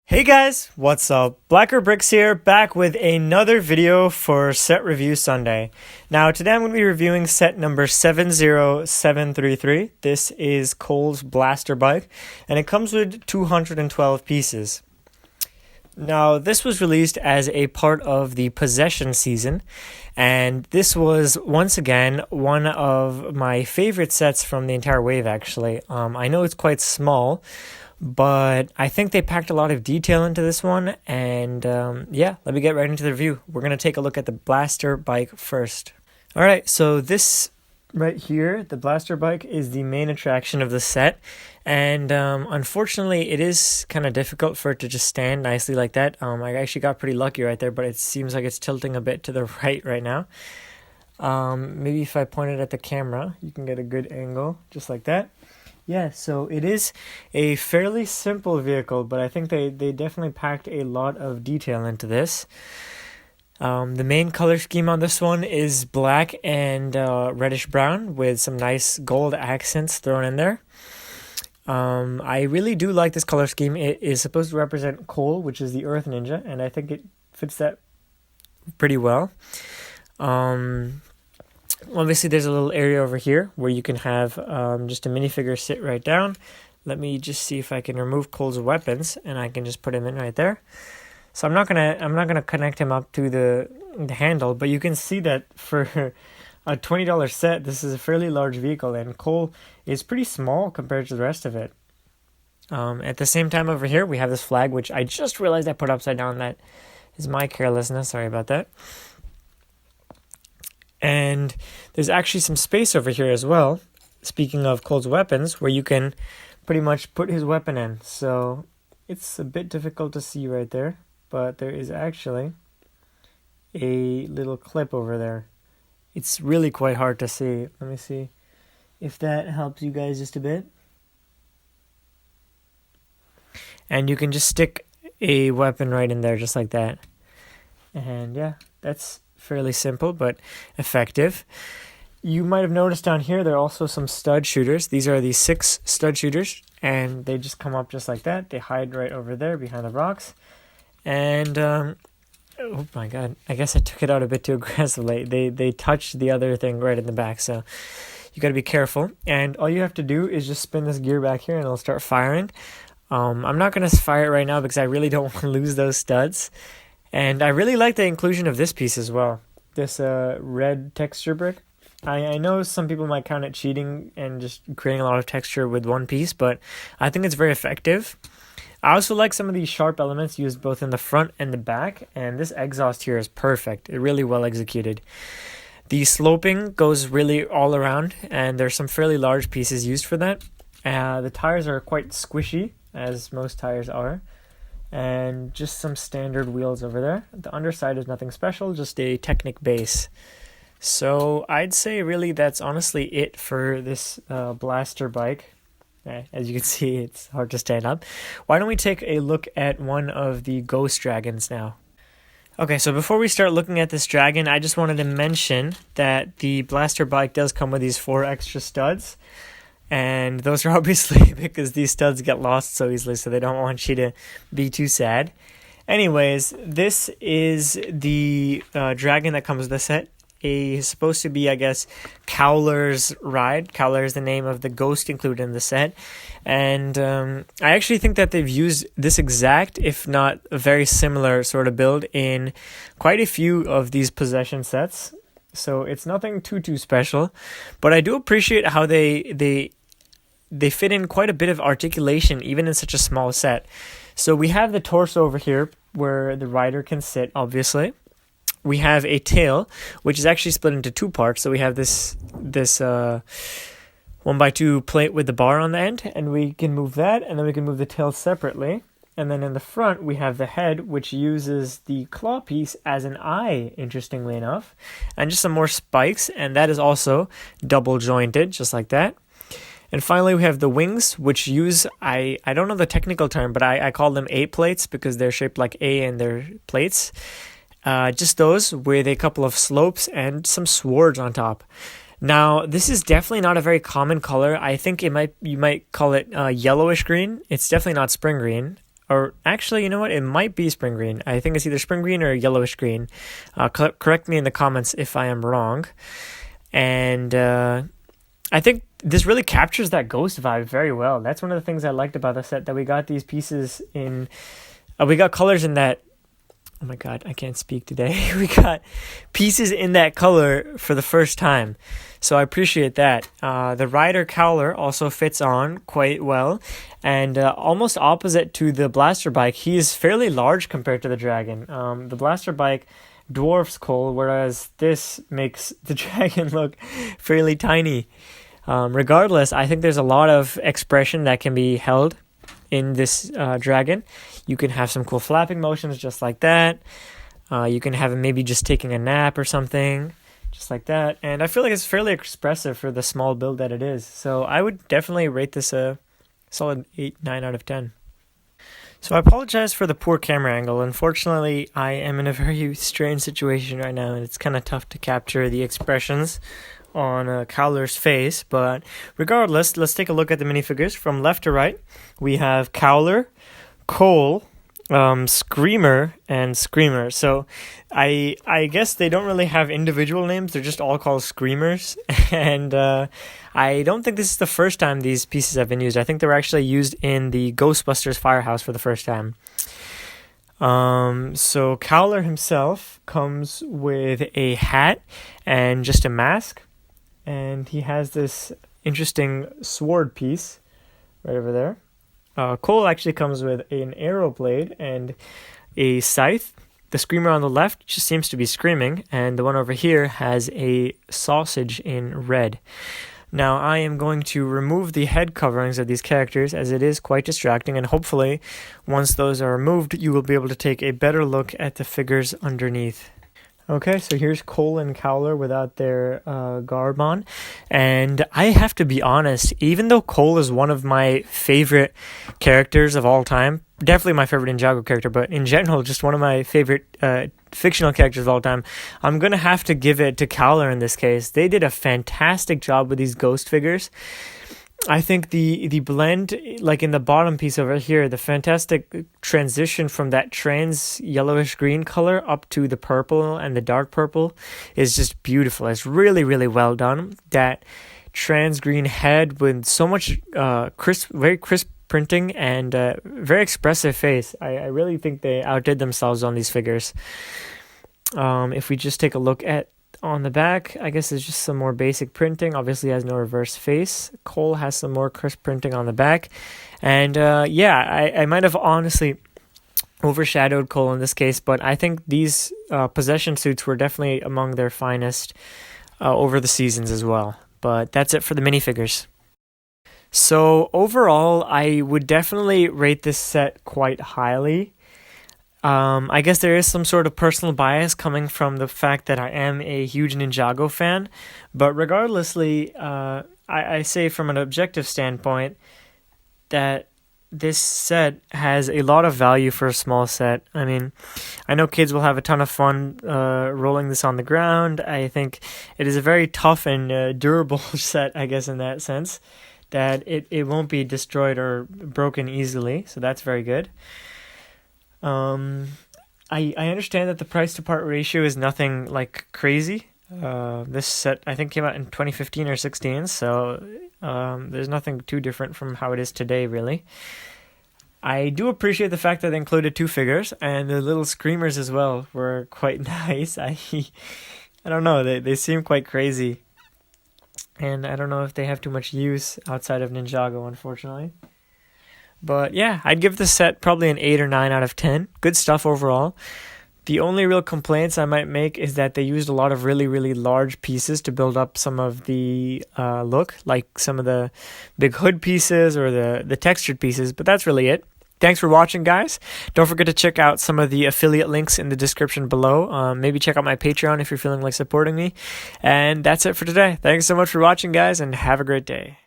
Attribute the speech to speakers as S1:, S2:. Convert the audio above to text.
S1: Hey guys, what's up? Blacker Bricks here, back with another video for Set Review Sunday. Now today I'm going to be reviewing set number 70733. This is Cole's Blaster Bike, and it comes with 212 pieces. Now this was released as a part of the Possession season, and this was once again one of my favorite sets from the entire wave actually. I know it's quite small, but I think they packed a lot of detail into this one, and yeah, let me get right into the review. We're going to take a look at the Blaster Bike first. Alright, so this right here, the Blaster Bike, is the main attraction of the set, and unfortunately it is kind of difficult for it to just stand nicely like that. I actually got pretty lucky right there, but it seems like it's tilting a bit to the right now. Maybe if I point it at the camera, you can get a good angle, just like that. Yeah, so it is a fairly simple vehicle, but I think they definitely packed a lot of detail into this. The main color scheme on this one is black and reddish brown with some nice gold accents thrown in there. I really do like this color scheme. It is supposed to represent Cole, which is the Earth Ninja, and I think it fits that pretty well. Obviously, there's a little area over here where you can have just a minifigure sit right down. Let me just see if I can remove Cole's weapons, and I can just put him in right there. So I'm not gonna connect him up to the handle, but you can see that for a $20 set, this is a fairly large vehicle, and Cole is pretty small compared to the rest of it. At the same time, over here we have this flag, which I just realized I put upside down. That is my carelessness. Sorry about that. And there's actually some space over here as well, speaking of Cole's weapons, where you can pretty much put his weapon in. So it's a bit difficult to see right there, but there is actually a little clip over there. It's really quite hard to see. Let me see if that helps you guys just a bit. And you can just stick a weapon right in there just like that. And yeah, that's fairly simple but effective. You might have noticed down here there are also some stud shooters. These are the 6 stud shooters, and they just come up just like that. They hide right over there behind the rocks. And oh my god, I guess I took it out a bit too aggressively. They touch the other thing right in the back, so you got to be careful. And all you have to do is just spin this gear back here and it'll start firing. I'm not going to fire it right now because I really don't want to lose those studs. And I really like the inclusion of this piece as well, this red texture brick. I know some people might count it cheating and just creating a lot of texture with one piece, but I think it's very effective. I also like some of these sharp elements used both in the front and the back, and this exhaust here is perfect. It's really well executed. The sloping goes really all around, and there's some fairly large pieces used for that. The tires are quite squishy, as most tires are. And just some standard wheels over there. The underside is nothing special, just a Technic base. So I'd say really that's honestly it for this Blaster Bike. As you can see, it's hard to stand up. Why don't we take a look at one of the Ghost Dragons now? Okay, so before we start looking at this dragon, I just wanted to mention that the Blaster Bike does come with these 4 extra studs. And those are obviously because these studs get lost so easily, so they don't want you to be too sad. Anyways, this is the dragon that comes with the set. It's supposed to be, I guess, Cowler's Ride. Cowler is the name of the ghost included in the set. And I actually think that they've used this exact, if not a very similar sort of build in quite a few of these Possession sets. So it's nothing too special, but I do appreciate how they fit in quite a bit of articulation even in such a small set. So we have the torso over here where the rider can sit, obviously. We have a tail, which is actually split into 2 parts. So we have this 1x2 plate with the bar on the end, and we can move that, and then we can move the tail separately. And then in the front, we have the head, which uses the claw piece as an eye, interestingly enough. And just some more spikes, and that is also double jointed, just like that. And finally, we have the wings, which use, I don't know the technical term, but I call them A plates because they're shaped like A and they're plates. Just those with a couple of slopes and some swords on top. Now, this is definitely not a very common color. I think you might call it yellowish green. It's definitely not spring green. or actually, you know what? It might be spring green. I think it's either spring green or yellowish green. Correct me in the comments if I am wrong. And I think this really captures that ghost vibe very well. That's one of the things I liked about the set, that we got these pieces in, we got colors in that, oh my god, I can't speak today. We got pieces in that color for the first time. So I appreciate that. The rider cowler also fits on quite well. And almost opposite to the blaster bike, he is fairly large compared to the dragon. The blaster bike dwarfs Cole, whereas this makes the dragon look fairly tiny. Regardless, I think there's a lot of expression that can be held in this dragon. You can have some cool flapping motions just like that. You can have him maybe just taking a nap or something, just like that. And I feel like it's fairly expressive for the small build that it is. So I would definitely rate this a solid 8-9 out of 10. So I apologize for the poor camera angle. Unfortunately, I am in a very strange situation right now, and it's kind of tough to capture the expressions on Cowler's face. But regardless, let's take a look at the minifigures. From left to right, we have Cowler, Cole, Screamer, and Screamer. So I guess they don't really have individual names. They're just all called Screamers. And I don't think this is the first time these pieces have been used. I think they were actually used in the Ghostbusters Firehouse for the first time. So Cowler himself comes with a hat and just a mask. And he has this interesting sword piece right over there. Cole actually comes with an arrow blade and a scythe. The Screamer on the left just seems to be screaming, and the one over here has a sausage in red. Now, I am going to remove the head coverings of these characters, as it is quite distracting, and hopefully, once those are removed, you will be able to take a better look at the figures underneath. Okay, so here's Cole and Cowler without their garb on. And I have to be honest, even though Cole is one of my favorite characters of all time, definitely my favorite Ninjago character, but in general, just one of my favorite fictional characters of all time, I'm going to have to give it to Cowler in this case. They did a fantastic job with these ghost figures. I think the blend, like in the bottom piece over here, the fantastic transition from that trans yellowish green color up to the purple and the dark purple is just beautiful. It's really, really well done. That trans green head with so much very crisp printing and very expressive face. I really think they outdid themselves on these figures. If we just take a look at on the back, I guess there's just some more basic printing. Obviously has no reverse face. Cole has some more crisp printing on the back. And I might have honestly overshadowed Cole in this case, but I think these possession suits were definitely among their finest over the seasons as well. But that's it for the minifigures. So overall, I would definitely rate this set quite highly. I guess there is some sort of personal bias coming from the fact that I am a huge Ninjago fan, but regardlessly, I say from an objective standpoint that this set has a lot of value for a small set. I mean, I know kids will have a ton of fun rolling this on the ground. I think it is a very tough and durable set, I guess, in that sense, that it won't be destroyed or broken easily, so that's very good. I understand that the price to part ratio is nothing like crazy. This set I think came out in 2015 or 16, so there's nothing too different from how it is today, really. I do appreciate the fact that they included 2 figures, and the little screamers as well were quite nice. I don't know, they seem quite crazy, and I don't know if they have too much use outside of Ninjago, unfortunately. But yeah, I'd give this set probably an 8 or 9 out of 10. Good stuff overall. The only real complaints I might make is that they used a lot of really, really large pieces to build up some of the look, like some of the big hood pieces or the textured pieces, but that's really it. Thanks for watching, guys. Don't forget to check out some of the affiliate links in the description below. Maybe check out my Patreon if you're feeling like supporting me. And that's it for today. Thanks so much for watching, guys, and have a great day.